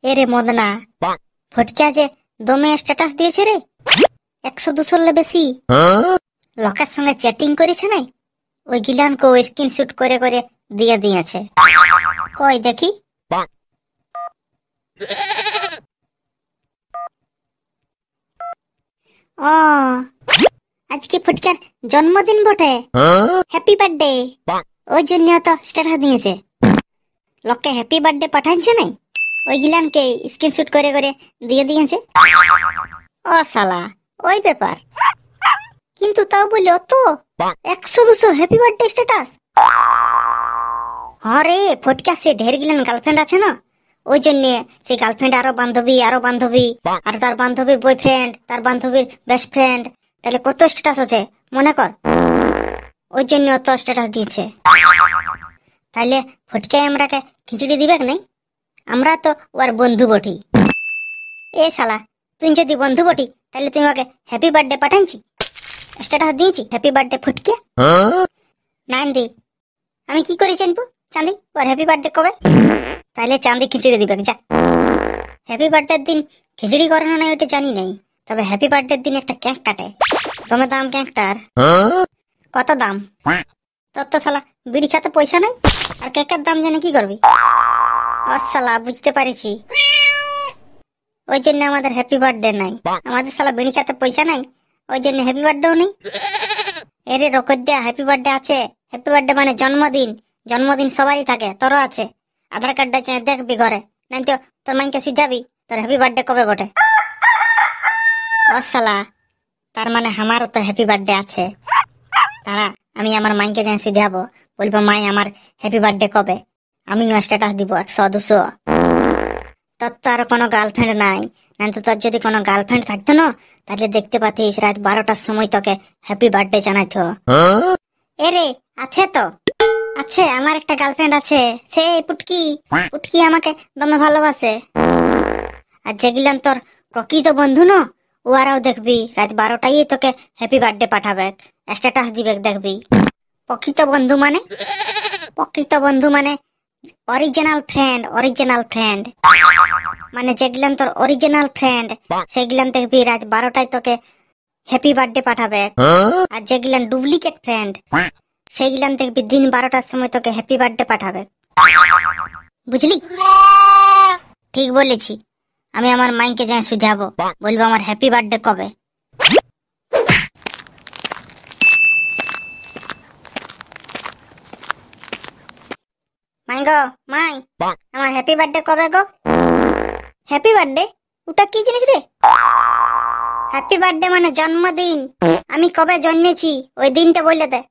এরে মদনা, ফটকা যে দমে স্ট্যাটাস দিয়েছে রে, 100-200 বেশি লোকের সঙ্গে চ্যাটিং করেছে নাই, ওই গিলানকে স্ক্রিনশট করে করে দিয়ে দিয়েছে। কই দেখি। ও আজকে ফটকার জন্মদিন বটে, হ্যাপি বার্থডে, ওই জন্য তো স্ট্যাটাস দিয়েছে। লোককে হ্যাপি বার্থডে পাঠাচ্ছে নাই, ওই গিলানকে স্ক্রিনশট করে করে দিয়ে দিয়েছে। ও শালা, ওই ব্যাপার। কিন্তু তাও বললো তো 100-200 হ্যাপি বার্থডে স্ট্যাটাস। হরে ফটকা, সে ঢের গিলান গার্লফ্রেন্ড আছে না, ওই জন্য সে গার্লফ্রেন্ড আরো বান্ধবী আর তার বান্ধবীর বয়ফ্রেন্ড, তার বান্ধবীর বেস্ট ফ্রেন্ড, তাহলে কত স্ট্যাটাস আছে মনে কর। ওই জন্য অত স্ট্যাটাস দিয়েছে। তাইলে ফটকায় আমরাকে খিচুড়ি দিবে নাই? আমরা তো ওর বন্ধু বটি। এ শালা, তুই যদি বন্ধু বটি তাহলে তুমি ওকে হ্যাপি বার্থডে পাঠাচ্ছি, স্ট্যাটাস দিয়েছি হ্যাপি বার্থডে ফটকে। নাইন দি, আমি কি করে জানবো চাঁদি ওর হ্যাপি বার্থডে কবে? তাহলে চাঁদি খিচুড়ি দিবে যা। হ্যাপি বার্থডের দিন খিচুড়ি করানো নাই ওটা জানি নাই, তবে হ্যাপি বার্থডের দিন একটা কেক কাটে। তোমার দাম কেকটার কত দাম? তোর তো শালা বিড়ি খাতে পয়সা নাই, আর কেকের দাম জানে কি করবি? ও শালা, বুঝতে পারিছি, ওই জন্য আমাদের হ্যাপি বার্থডে নাই। আমাদের শালা বিড়ি খাতে পয়সা নাই, ওই জন্য হ্যাপি বার্থডেও নেই। এরে রকত দেয়া, হ্যাপি বার্থডে আছে। হ্যাপি বার্থডে মানে জন্মদিন। জন্মদিন সবারই থাকে, তোরও আছে। আধার কার্ডটা চেয়ে দেখবি ঘরে, নাই তো তোর মাইকে সুঝাবি তোর হ্যাপি বার্থডে কবে বটে। ও শালা, তার মানে আমারও তো হ্যাপি বার্থডে আছে। তারা আমি আমার মাইকে যাই সুঝাবো, বলবো মাই আমার হ্যাপি বার্থডে কবে, আমিও স্ট্যাটাস দিব 100-200। তোর তো আর কোনো গার্লফ্রেন্ড নাই, নাই তো তোর যদি কোনো গার্লফ্রেন্ড থাকতো না, তাহলে দেখতে পাতিস রাত 12টার সময় তোকে হ্যাপি বার্থডে জানাইতো। এরে আছে তো, আছে, আমার একটা গার্লফ্রেন্ড আছে, সে পুটকি। পুটকি আমাকে দমে ভালোবাসে। আর যেগুলান তোর প্রকৃত বন্ধু না, ওরাও দেখবি রাত 12টায় তোকে হ্যাপি বার্থডে পাঠাবে, স্ট্যাটাস দিবে, দেখবি। প্রকৃত বন্ধু মানে অরিজিনাল ফ্রেন্ড মানে যেগুলান তোর অরিজিনাল ফ্রেন্ড, সেগুলান দেখবি রাত 12টায় তোকে হ্যাপি বার্থডে পাঠাবে। আর যেগুলান ডুপ্লিকেট ফ্রেন্ড, সেগুলান দেখবি দিন 12টার সময় তোকে হ্যাপি বার্থডে পাঠাবে। বুঝলি? ঠিক বলেছি। আমি আমার মাইকে যাই সুঝাবো, বলবো আমার হ্যাপি বার্থডে কবে। মাই গো, মাই, আমার হ্যাপি বার্থডে কবে গো? Happy birthday? ওটা কি জিনিস রে? হ্যাপি বার্থডে মানে জন্মদিন। আমি কবে জন্মেছি ওই দিনটা বললে দে।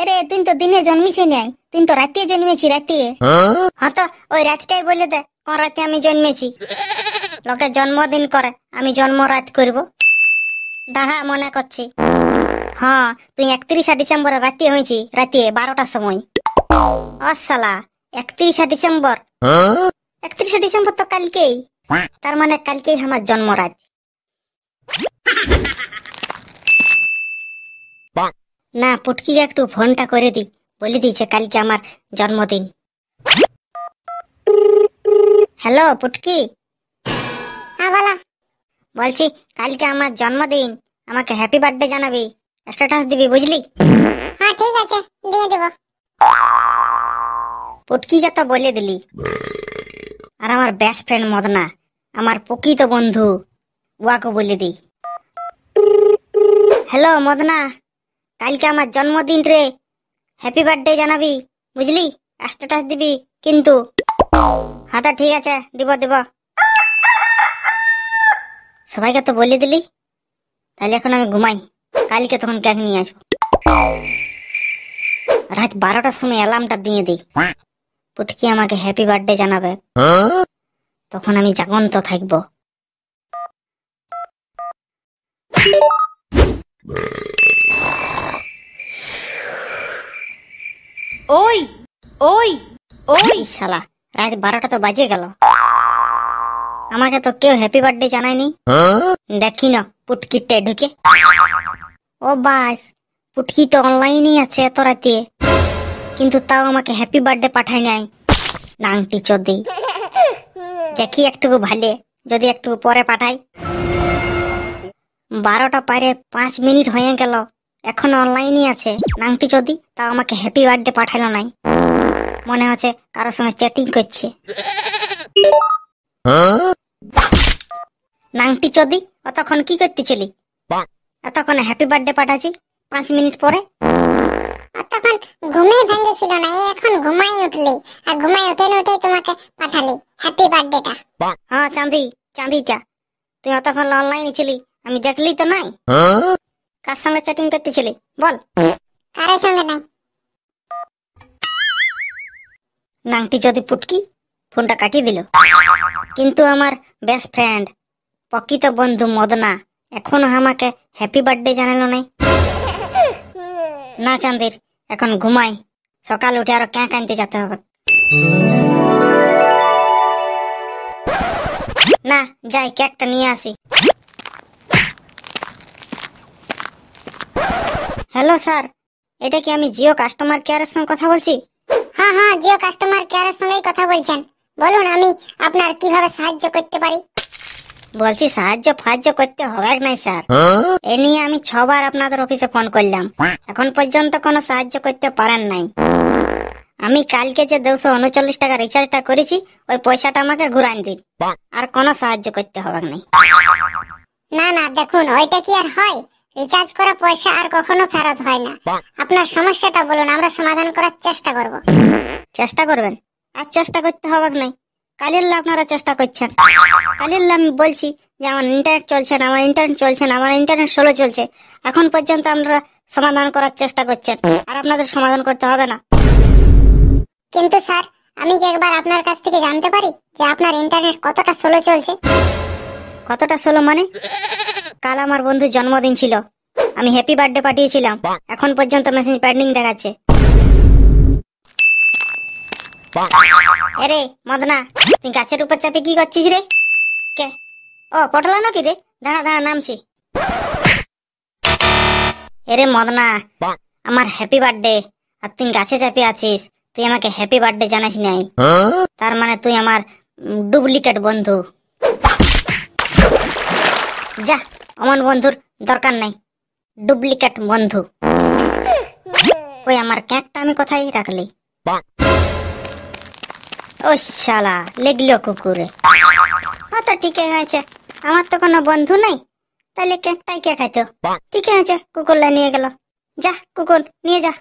এরে তুই তো দিনে জন্মিস নাই, তুই তো রাতে জন্মেছি, রাতে। হ্যাঁ তো ওই রাতটাই বলে দে কোন রাতে আমি জন্মেছি। লোকে জন্মদিন করে, আমি জন্ম রাত করব। দাঁড়া মনে করছি। হ্যাঁ, তুই 31 ডিসেম্বর রাতে হয়েছি, রাতে 12টার সময়। ও শালা, 31 ডিসেম্বর? 31 ডিসেম্বর তো কালকেই, তার মানে কালকেই আমার জন্মরাত। না, পুটকি একটু ফোনটা করে দি, বলে দিয়েছে কালকে আমার জন্মদিন। হ্যালো পুটকি। হ্যাঁ বলা। বলছি কালকে আমার জন্মদিন, আমাকে হ্যাপি বার্থডে জানাবি, স্ট্যাটাস দিবি, বুঝলি? হ্যাঁ ঠিক আছে, দিয়ে দেব। পুটকিকে তো বলে দিলি। আর আমার বেস্ট ফ্রেন্ড মদনা, আমার প্রকৃত বন্ধু, ওয়াকে বলে দি। হ্যালো মদনা, কালকে আমার জন্মদিন রে, হ্যাপি বার্থডে জানাবি, বুঝলি? স্ট্যাটাস দিবি কিন্তু। হ্যাঁ তা ঠিক আছে, দিব। সবাইকে তো বলে দিলি, তাহলে এখন আমি ঘুমাই, কালকে তখন কেক নিয়ে আসবো। রাত 12টার সময় অ্যালার্মটা দিয়ে দিই, পুটকি আমাকে হ্যাপি বার্থডে জানাবে, তখন আমি জাগন্ত থাকবো। ওই ওই ওই শালা, রাত 12টা তো বাজে গেল, আমাকে তো কেউ হ্যাপি বার্থডে জানায়নি। দেখি না পুটকিটে ঢুকে। ও বাস, পুটকি তো অনলাইনই আছে এত রাতে, কিন্তু তাও আমাকে হ্যাপি বার্থডে পাঠায় নাই। নাংটি চোদি, দেখি একটু ভালে, যদি একটু পরে পাঠাই। 12টা পারে 5 মিনিট হয়ে গেল, এখন অনলাইনই আছে। নাংটি চোদি, তাও আমাকে হ্যাপি বার্থডে পাঠালো নাই। মনে হচ্ছে কারোর সঙ্গে চ্যাটিং করছে। নাংটি চোদি, অতক্ষণ কি করতেছিলি? এতক্ষণ হ্যাপি বার্থডে পাঠাচ্ছি, 5 মিনিট পরে। তখন ঘুমে ভেঙেছিল না, এই এখন ঘুমাই উঠলি, আর ঘুমাই উঠে না উঠে তোমাকে পাঠালি হ্যাপি বার্থডেটা। হ্যাঁ চাঁদিটা, তুই অতক্ষণ অনলাইনে ছিলি, আমি দেখলি তো নাই। কার সঙ্গে চ্যাটিং করতেছিলি বল? কারোর সঙ্গে নাই। নাংটি যদি পুটকি ফোনটা কাটিয়ে দিল। কিন্তু আমার বেস্ট ফ্রেন্ড, প্রকৃত বন্ধু মদনা এখনো আমাকে হ্যাপি বার্থডে জানালো নাই। না চাঁদের, এখন ঘুমাই, সকাল উঠে আরো ক্যাঁ কানতে যেতে হবে। না যাই, কেকটা নিয়ে আসি। হ্যালো স্যার, এটা কি আমি জিও কাস্টমার কেয়ারের সঙ্গে কথা বলছি? হ্যাঁ হ্যাঁ, জিও কাস্টমার কেয়ারের সঙ্গেই কথা বলছেন। বলুন, আমি আপনার কিভাবে সাহায্য করতে পারি? বলছি সাহায্য করতে হবে নাই স্যার। এ নিয়ে আমি 6 বার আপনাদের অফিসে ফোন করলাম, এখন পর্যন্ত কোনো সাহায্য করতে পারেন নাই। আমি কালকে যে 239 টাকা রিচার্জটা করেছি, ওই পয়সাটা আমাকে ঘুরান দিন, আর কোনো সাহায্য করতে হবে নাই। না না, দেখুন, ওইটা কি আর হয়? রিচার্জ করা পয়সা আর কখনো ফেরত হয় না। আপনার সমস্যাটা বলুন, আমরা সমাধান করার চেষ্টা করব। চেষ্টা করবেন? আর চেষ্টা করতে হবে নাই, কালির আপনারা চেষ্টা করছেন। কালির আমি বলছি যে আমার ইন্টারনেট চলছে না, আমার ইন্টারনেট স্লো চলছে। এখন পর্যন্ত আপনারা সমাধান করার চেষ্টা করছেন, আর আপনাদের সমাধান করতে হবে না। কিন্তু স্যার, আমি কি একবার আপনার কাছ থেকে জানতে পারি যে আপনার ইন্টারনেট কতটা স্লো চলছে? কতটা স্লো মানে? কাল আমার বন্ধুর জন্মদিন ছিল, আমি হ্যাপি বার্থডে পাঠিয়েছিলাম, এখন পর্যন্ত মেসেজ পেন্ডিং দেখাচ্ছে। আরে মদনা, তুই গাছের উপর চাপে কি করছিস রে? কে? ও পটলা নাকি রে? দাঁড়া নামছি। এরে মদনা, আমার হ্যাপি বার্থডে, আর তুই গাছে চাপে আছিস। তুই আমাকে হ্যাপি বার্থডে জানাস নাই, তার মানে তুই আমার ডুপ্লিকেট বন্ধু। যা, অমন বন্ধুর দরকার নাই, ডুপ্লিকেট বন্ধু। ওই আমার কেকটা আমি কোথায় রাখলি? ও শালা, লেগলো কুকুরে। তো ঠিক আছে, আমার তো কোনো বন্ধু নাই, তাহলে কেকটাই কে খাইতো? ঠিক আছে, কুকুর নিয়ে গেল। যা কুকুর, নিয়ে যা।